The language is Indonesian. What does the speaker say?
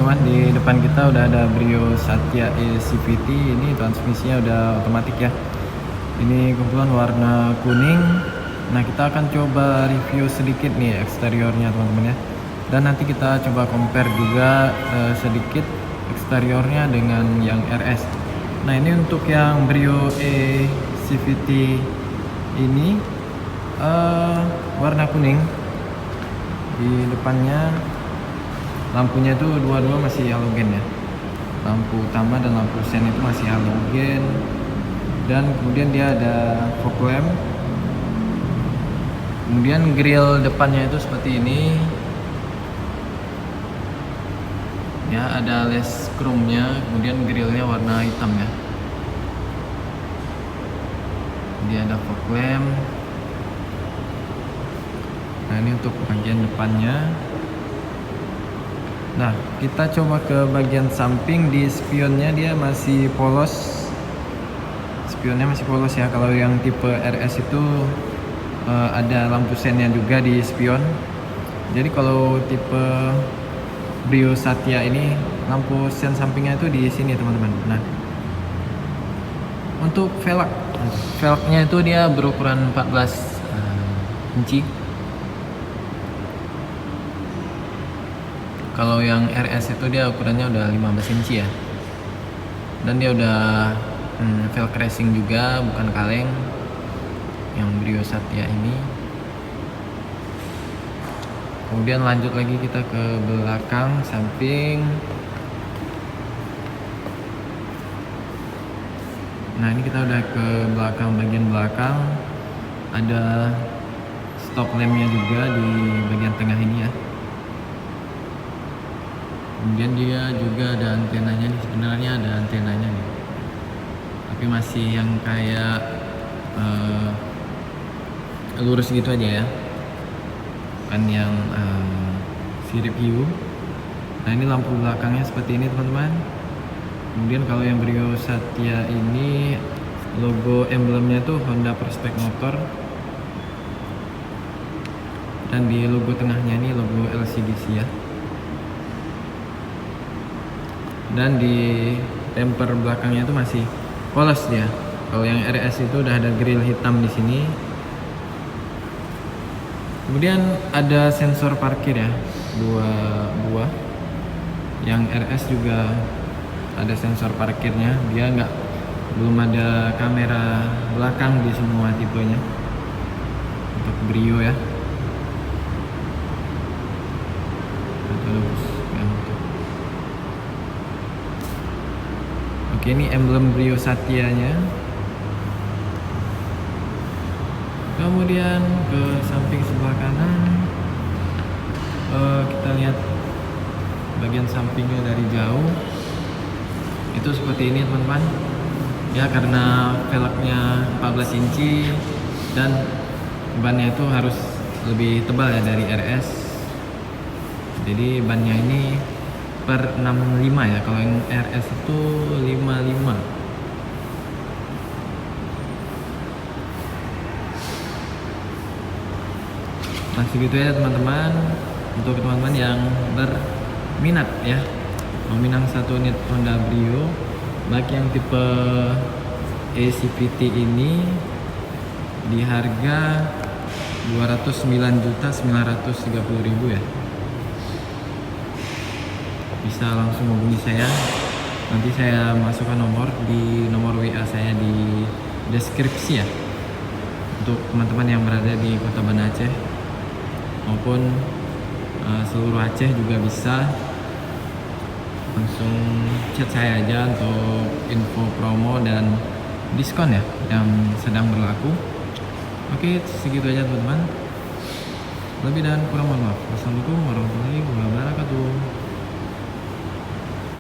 teman-teman, di depan kita udah ada Brio Satya CVT. Ini transmisinya udah otomatis ya. Ini kebetulan warna kuning. Nah, kita akan coba review sedikit nih eksteriornya teman-teman ya. Dan nanti kita coba compare juga sedikit eksteriornya dengan yang RS. Nah, ini untuk yang Brio CVT ini warna kuning. Di depannya lampunya itu dua-dua masih halogen ya. Lampu utama dan lampu sen itu masih halogen. Dan kemudian dia ada fog lamp. Kemudian grill depannya itu seperti ini. Ya, ada les chrome-nya. Kemudian grillnya warna hitam ya. Dia ada fog lamp. Nah, ini untuk bagian depannya. Nah, kita coba ke bagian samping. Di spionnya dia masih polos. Spionnya masih polos ya. Kalau yang tipe RS itu ada lampu sennya juga di spion. Jadi kalau tipe Brio Satya ini lampu sen sampingnya itu di sini teman-teman. Nah, untuk velgnya itu dia berukuran 14 inci. Kalau yang RS itu dia ukurannya udah 15 inci ya. Dan dia udah velg racing juga, bukan kaleng. Yang Brio Satya ini. Kemudian lanjut lagi kita ke belakang samping. Nah, ini kita udah ke belakang, bagian belakang. Ada stop lampnya juga di bagian tengah ini ya. Kemudian dia juga ada antenanya nih, sebenarnya ada antenanya nih, tapi masih yang kayak lurus gitu aja ya, kan yang sirip hiu. Nah, ini lampu belakangnya seperti ini teman-teman. Kemudian kalau yang Brio Satya ini logo emblemnya tuh Honda Prospect Motor, dan di logo tengahnya ini logo LCDC ya. Dan di temper belakangnya itu masih polos dia. Kalau yang RS itu udah ada grill hitam di sini. Kemudian ada sensor parkir ya, 2 buah. Yang RS juga ada sensor parkirnya. Dia belum ada kamera belakang di semua tipenya untuk Brio ya. Oke, ini emblem Brio Satya-nya. Kemudian ke samping sebelah kanan, kita lihat bagian sampingnya dari jauh. Itu seperti ini teman-teman. Ya, karena velgnya 14 inci dan bannya itu harus lebih tebal ya dari RS. Jadi bannya ini per 65 ya, kalau yang RS itu 55. Nah, segitu ya teman-teman. Untuk teman-teman yang berminat ya, meminang satu unit Honda Brio, baik yang tipe CVT ini di harga 209.930.000 ya. Bisa langsung hubungi saya. Nanti saya masukkan nomor WA saya di deskripsi ya, untuk teman-teman yang berada di Kota Banda Aceh maupun seluruh Aceh juga bisa langsung chat saya aja untuk info promo dan diskon ya yang sedang berlaku. Oke, segitu aja teman-teman. Lebih dan kurang mohon maaf. Wassalamualaikum warahmatullahi wabarakatuh.